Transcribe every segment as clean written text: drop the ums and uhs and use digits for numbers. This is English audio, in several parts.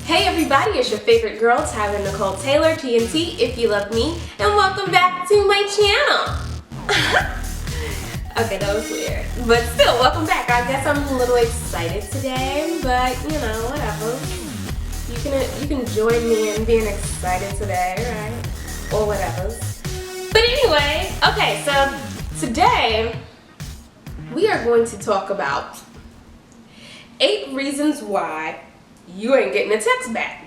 Hey everybody, it's your favorite girl, Tyler Nicole Taylor, TNT, if you love me, and welcome back to my channel. Okay, that was weird, but still, welcome back. I guess I'm a little excited today, but you know, whatever. You can join me in being excited today, right? Or whatever. But anyway, okay, so today we are going to talk about 8 reasons why you ain't getting a text back.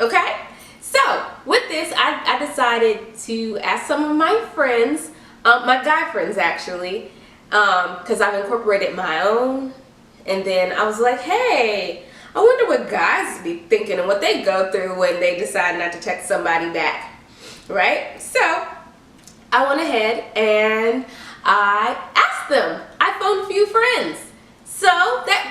Okay? So, with this, I decided to ask some of my friends, my guy friends actually, because I've incorporated my own, and then I was like, hey, I wonder what guys be thinking and what they go through when they decide not to text somebody back, right? So, I went ahead and I asked them. I phoned a few friends. So,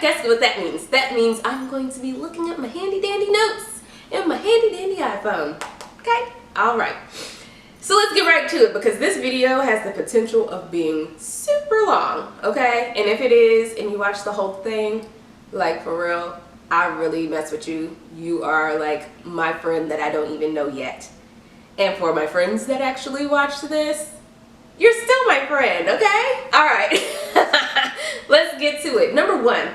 guess what that means? That means I'm going to be looking at my handy dandy notes and my handy dandy iPhone. Okay? Alright. So let's get right to it because this video has the potential of being super long. Okay? And if it is and you watch the whole thing, like for real, I really mess with you. You are like my friend that I don't even know yet. And for my friends that actually watch this, you're still my friend, okay? Alright. Let's get to it. Number 1.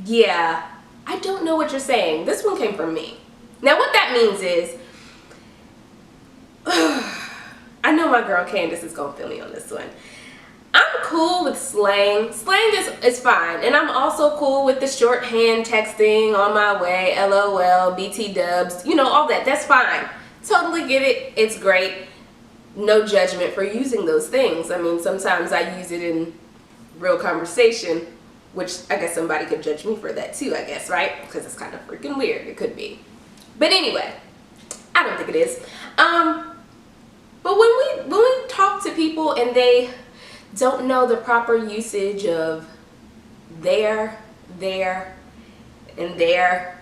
Yeah, I don't know what you're saying. This one came from me. Now what that means is, I know my girl Candace is gonna feel me on this one. I'm cool with slang. Slang is fine. And I'm also cool with the shorthand texting, on my way, LOL, BT dubs, you know, all that. That's fine. Totally get it. It's great. No judgment for using those things. I mean, sometimes I use it in real conversation, which I guess somebody could judge me for that too, I guess, right? Because it's kind of freaking weird. It could be. But anyway, I don't think it is. But when we talk to people and they don't know the proper usage of there, and there,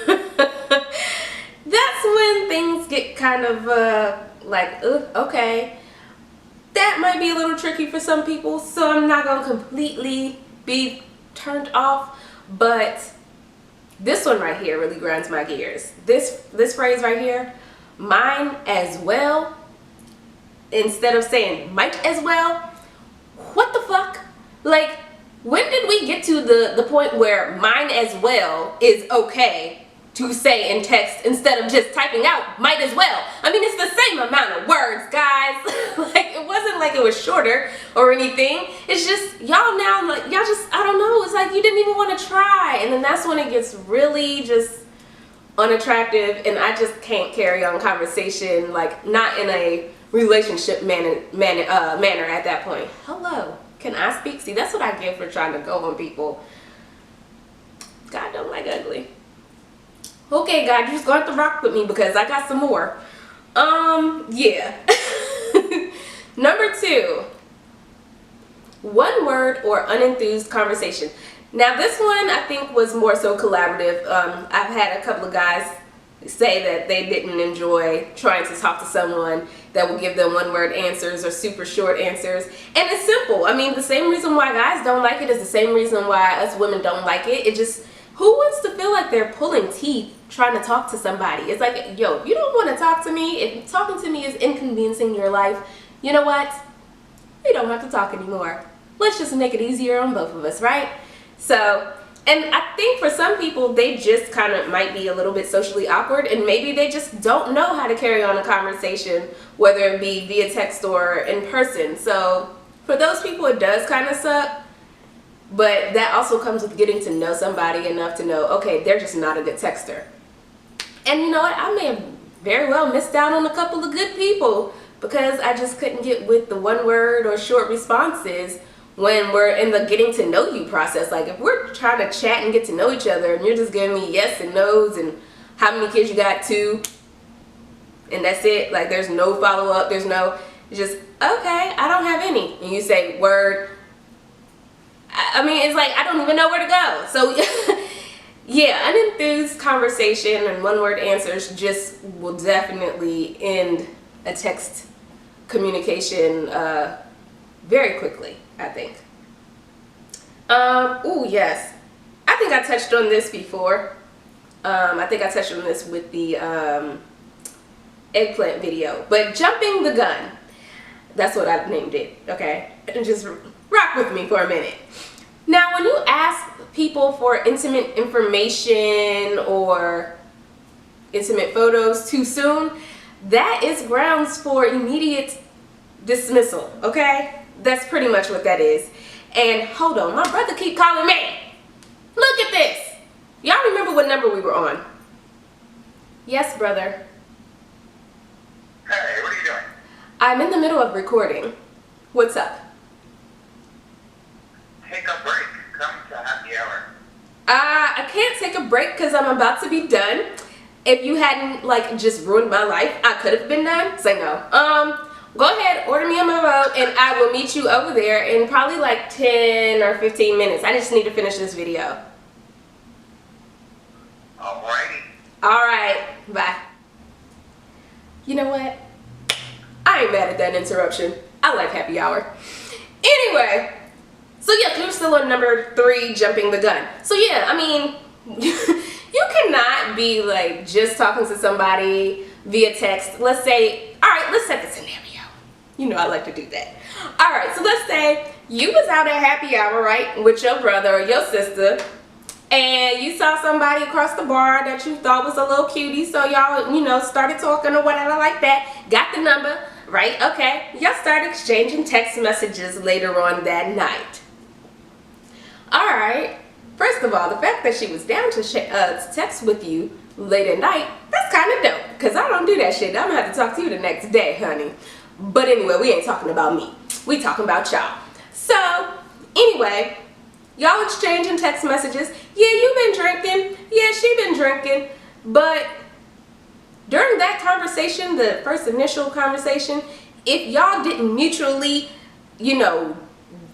that's when things get kind of like, okay, that might be a little tricky for some people, so I'm not gonna completely be turned off, but this one right here really grinds my gears. This phrase right here, mine as well, instead of saying might as well, what the fuck? Like, when did we get to the point where mine as well is okay to say in text instead of just typing out might as well? I mean, it's the same amount of words, guys. Like, it wasn't like it was shorter or anything. It's just y'all now, like, y'all just, I don't know, it's like you didn't even want to try. And then that's when it gets really just unattractive, and I just can't carry on conversation, like, not in a relationship manner at that point. Hello, can I speak? See, that's what I get for trying to go on people. God don't like ugly. Okay, God, you're just going to have to rock with me because I got some more. Yeah. Number 2, one word or unenthused conversation. Now this one I think was more so collaborative. I've had a couple of guys say that they didn't enjoy trying to talk to someone that will give them one-word answers or super short answers. And it's simple. I mean, the same reason why guys don't like it is the same reason why us women don't like it. It just, who wants to feel like they're pulling teeth trying to talk to somebody? It's like, yo, if you don't want to talk to me, if talking to me is inconveniencing your life, you know what? We don't have to talk anymore. Let's just make it easier on both of us, right? So, and I think for some people, they just kind of might be a little bit socially awkward, and maybe they just don't know how to carry on a conversation, whether it be via text or in person. So for those people, it does kind of suck. But that also comes with getting to know somebody enough to know, okay, they're just not a good texter. And you know what? I may have very well missed out on a couple of good people because I just couldn't get with the one word or short responses when we're in the getting to know you process. Like, if we're trying to chat and get to know each other and you're just giving me yes and no's and how many kids you got, 2, and that's it. Like, there's no follow-up. There's no, it's just, okay, I don't have any. And you say word. I mean, it's like, I don't even know where to go. So, yeah, unenthused conversation and one-word answers just will definitely end a text communication very quickly, I think. Oh yes, I think I touched on this before. I think I touched on this with the eggplant video, but jumping the gun, that's what I named it, okay? And just rock with me for a minute. Now, when you ask people for intimate information or intimate photos too soon, that is grounds for immediate dismissal, okay? That's pretty much what that is. And hold on, my brother keep calling me. Look at this. Y'all remember what number we were on? Yes, brother. Hey, what are you doing? I'm in the middle of recording. What's up? Take a break. Come to happy hour. I can't take a break because I'm about to be done. If you hadn't like just ruined my life, I could have been done. Say no. Go ahead, order me on my road, and I will meet you over there in probably like 10 or 15 minutes. I just need to finish this video. Alrighty. Alright, bye. You know what? I ain't mad at that interruption. I like happy hour. Anyway, so yeah, we're still on number 3, jumping the gun. So yeah, I mean, you cannot be like just talking to somebody via text. Let's say, alright, let's set the scenario. You know I like to do that. Alright, so let's say you was out at happy hour, right, with your brother or your sister, and you saw somebody across the bar that you thought was a little cutie, so y'all, you know, started talking or whatever like that, got the number, right, okay, y'all started exchanging text messages later on that night. Alright, first of all, the fact that she was down to text with you late at night, that's kind of dope, because I don't do that shit. I'm going to have to talk to you the next day, honey. But anyway, we ain't talking about me. We talking about y'all. So, anyway, y'all exchanging text messages. Yeah, you been drinking. Yeah, she been drinking. But during that conversation, the first initial conversation, if y'all didn't mutually, you know,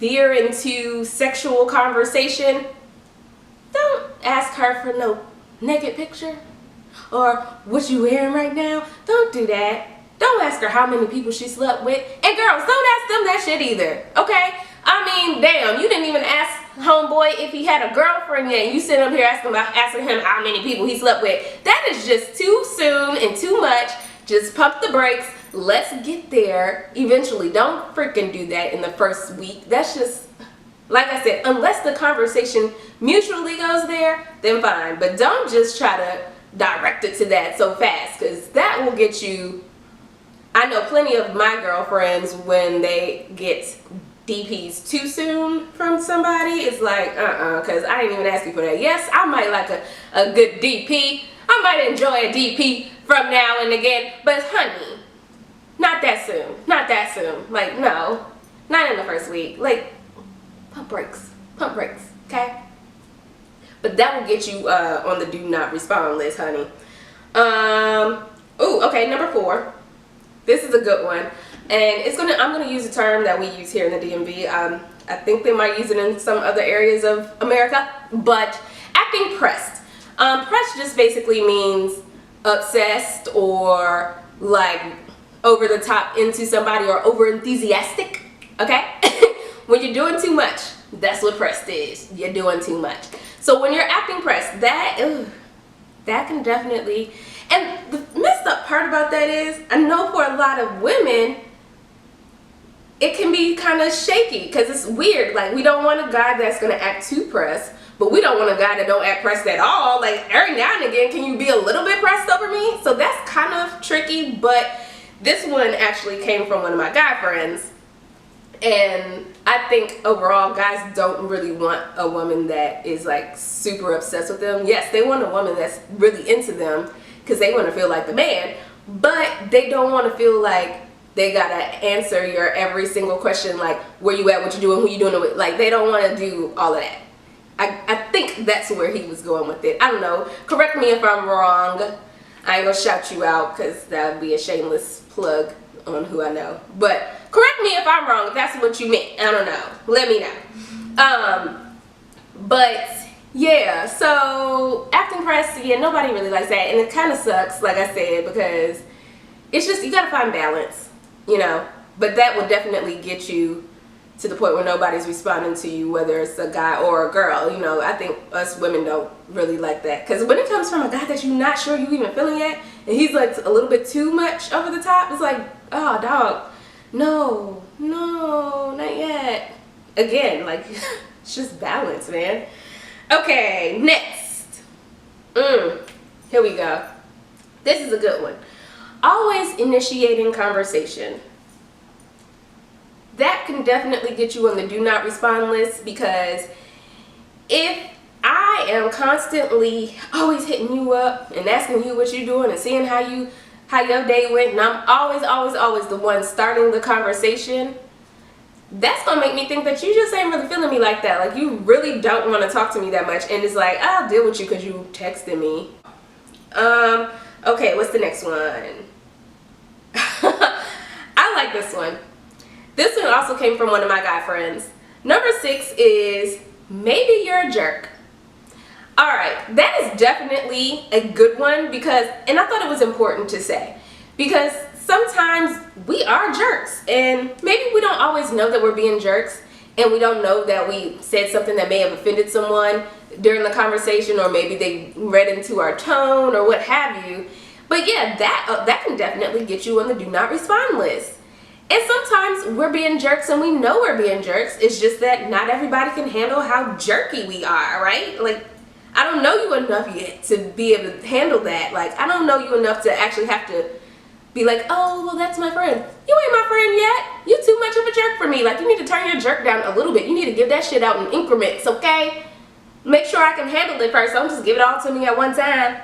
veer into sexual conversation, don't ask her for no naked picture or what you wearing right now. Don't do that. Don't ask her how many people she slept with. And girls, don't ask them that shit either, okay? I mean, damn, you didn't even ask homeboy if he had a girlfriend yet. You sit up here asking him how many people he slept with. That is just too soon and too much. Just pump the brakes. Let's get there eventually. Don't freaking do that in the first week. That's just, like I said, unless the conversation mutually goes there, then fine. But don't just try to direct it to that so fast, because that will get you... I know plenty of my girlfriends, when they get DPs too soon from somebody, it's like, because I didn't even ask you for that. Yes, I might like a good DP. I might enjoy a DP from now and again, but honey, not that soon. Not that soon. Like, no, not in the first week. Like, pump brakes, okay? But that will get you on the do not respond list, honey. Ooh, okay, number 4. This is a good one, and I'm gonna use a term that we use here in the DMV. I think they might use it in some other areas of America, but acting pressed. Pressed just basically means obsessed or like over the top into somebody or over enthusiastic. Okay, when you're doing too much, that's what pressed is. You're doing too much. So when you're acting pressed, that can definitely. And the messed up part about that is, I know for a lot of women, it can be kind of shaky because it's weird. Like, we don't want a guy that's going to act too pressed, but we don't want a guy that don't act pressed at all. Like, every now and again, can you be a little bit pressed over me? So that's kind of tricky, but this one actually came from one of my guy friends. And I think overall, guys don't really want a woman that is like super obsessed with them. Yes, they want a woman that's really into them, because they want to feel like the man, but they don't want to feel like they gotta answer your every single question, like where you at, what you doing, who you doing it with. Like, they don't want to do all of that. I think that's where he was going with it. I don't know. Correct me if I'm wrong. I ain't gonna shout you out because that would be a shameless plug on who I know. But correct me if I'm wrong, if that's what you meant. I don't know. Let me know. But yeah, so acting pressed, yeah, nobody really likes that, and it kind of sucks, like I said, because it's just, you gotta find balance, you know. But that will definitely get you to the point where nobody's responding to you, whether it's a guy or a girl. You know, I think us women don't really like that, because when it comes from a guy that you're not sure you even feeling yet, and he's like a little bit too much over the top, it's like, oh dog, no, not yet. Again, like, it's just balance, man. Okay, next. Here we go. This is a good one. Always initiating conversation. That can definitely get you on the do not respond list, because if I am constantly always hitting you up and asking you what you're doing and seeing how your day went, and I'm always the one starting the conversation, that's gonna make me think that you just ain't really feeling me like that. Like, you really don't want to talk to me that much, and it's like, I'll deal with you because you texted me. Okay, what's the next one? I like this one. This one also came from one of my guy friends. Number 6 is, maybe you're a jerk. Alright, that is definitely a good one, because, and I thought it was important to say, because sometimes we are jerks, and maybe we don't always know that we're being jerks, and we don't know that we said something that may have offended someone during the conversation, or maybe they read into our tone or what have you. But yeah, that can definitely get you on the do not respond list. And sometimes we're being jerks and we know we're being jerks. It's just that not everybody can handle how jerky we are, right? Like, I don't know you enough yet to be able to handle that. Like, I don't know you enough to actually have to be like, oh, well, that's my friend. You ain't my friend yet. You too much of a jerk for me. Like, you need to turn your jerk down a little bit. You need to give that shit out in increments, okay? Make sure I can handle it first. Don't just give it all to me at one time.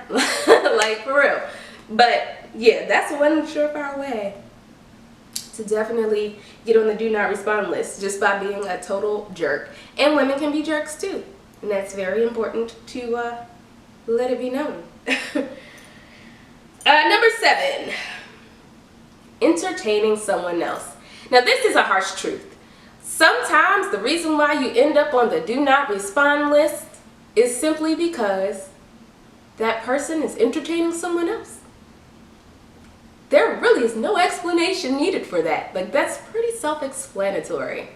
Like, for real. But yeah, that's one surefire way to definitely get on the do not respond list, just by being a total jerk. And women can be jerks too, and that's very important to let it be known. Number 7, entertaining someone else. Now, this is a harsh truth. Sometimes the reason why you end up on the do not respond list is simply because that person is entertaining someone else. There really is no explanation needed for that. Like, that's pretty self-explanatory.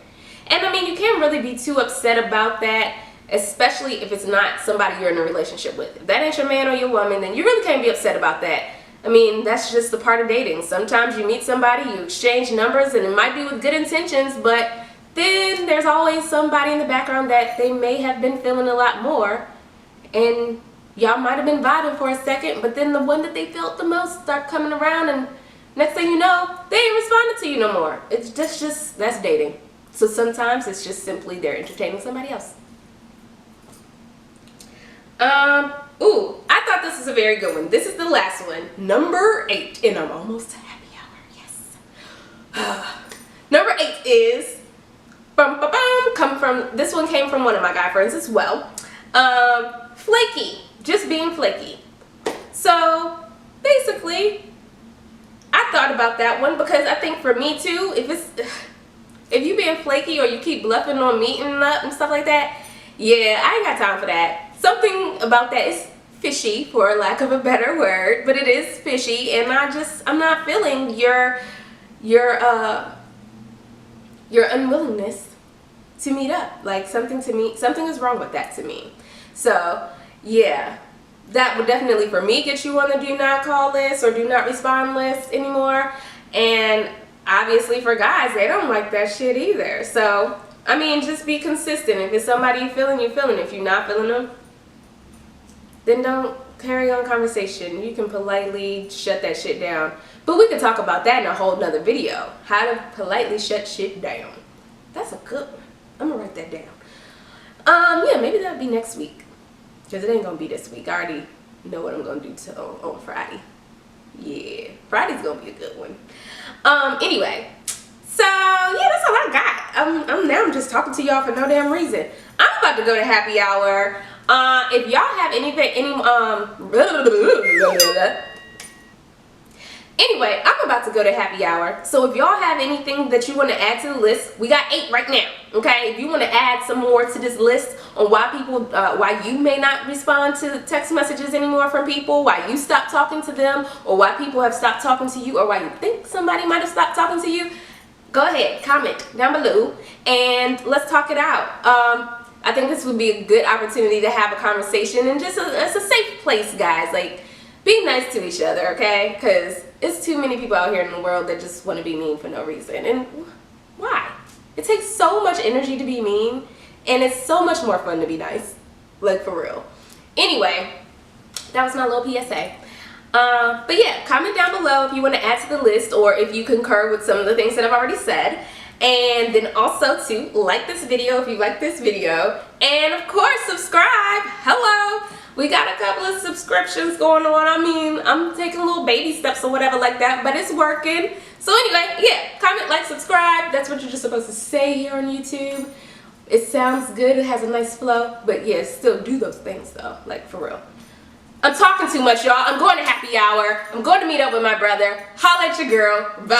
And I mean, you can't really be too upset about that, especially if it's not somebody you're in a relationship with. If that ain't your man or your woman, then you really can't be upset about that. I mean, that's just the part of dating. Sometimes you meet somebody, you exchange numbers, and it might be with good intentions, but then there's always somebody in the background that they may have been feeling a lot more, and y'all might have been vibing for a second, but then the one that they felt the most start coming around, and next thing you know, they ain't responding to you no more. It's just that's dating. So sometimes it's just simply they're entertaining somebody else. I thought this was a very good one. This is the last one. Number 8, and I'm almost to happy hour, yes. Number 8 is, this one came from one of my guy friends as well. Flaky. Just being flaky. So basically, I thought about that one, because I think for me too, if you being flaky or you keep bluffing on meeting up and stuff like that, yeah, I ain't got time for that. Something about that is fishy, for lack of a better word, but it is fishy, and I'm not feeling your unwillingness to meet up. Like, something is wrong with that to me. So yeah, that would definitely, for me, get you on the do not call list or do not respond list anymore. And obviously for guys, they don't like that shit either. So, I mean, just be consistent. If it's somebody you feeling, you feeling. If you're not feeling them, then don't carry on conversation. You can politely shut that shit down. But we can talk about that in a whole nother video. How to politely shut shit down. That's a good one. I'm gonna write that down. Yeah, maybe that'll be next week, because it ain't gonna be this week. I already know what I'm gonna do on Friday. Yeah, Friday's gonna be a good one. Anyway, so yeah, that's all I got. I'm just talking to y'all for no damn reason. I'm about to go to happy hour. If y'all have Anyway, I'm about to go to happy hour. So if y'all have anything that you want to add to the list, we got 8 right now. Okay, if you want to add some more to this list on why you may not respond to text messages anymore from people, why you stopped talking to them, or why people have stopped talking to you, or why you think somebody might have stopped talking to you, go ahead, comment down below, and let's talk it out. I think this would be a good opportunity to have a conversation, and just it's a safe place, guys. Like, be nice to each other, okay? Because it's too many people out here in the world that just want to be mean for no reason. And why? It takes so much energy to be mean, and it's so much more fun to be nice. Like, for real. Anyway, that was my little PSA. But yeah, comment down below if you want to add to the list, or if you concur with some of the things that I've already said. And then also to like this video if you like this video, and of course subscribe. Hello, we got a couple of subscriptions going on. I mean, I'm taking little baby steps or whatever like that, but it's working. So anyway, yeah, comment, like, subscribe. That's what you're just supposed to say here on YouTube. It sounds good, it has a nice flow, but yeah, still do those things though, like, for real. I'm talking too much, y'all. I'm going to happy hour. I'm going to meet up with my brother. Holla at your girl. Bye.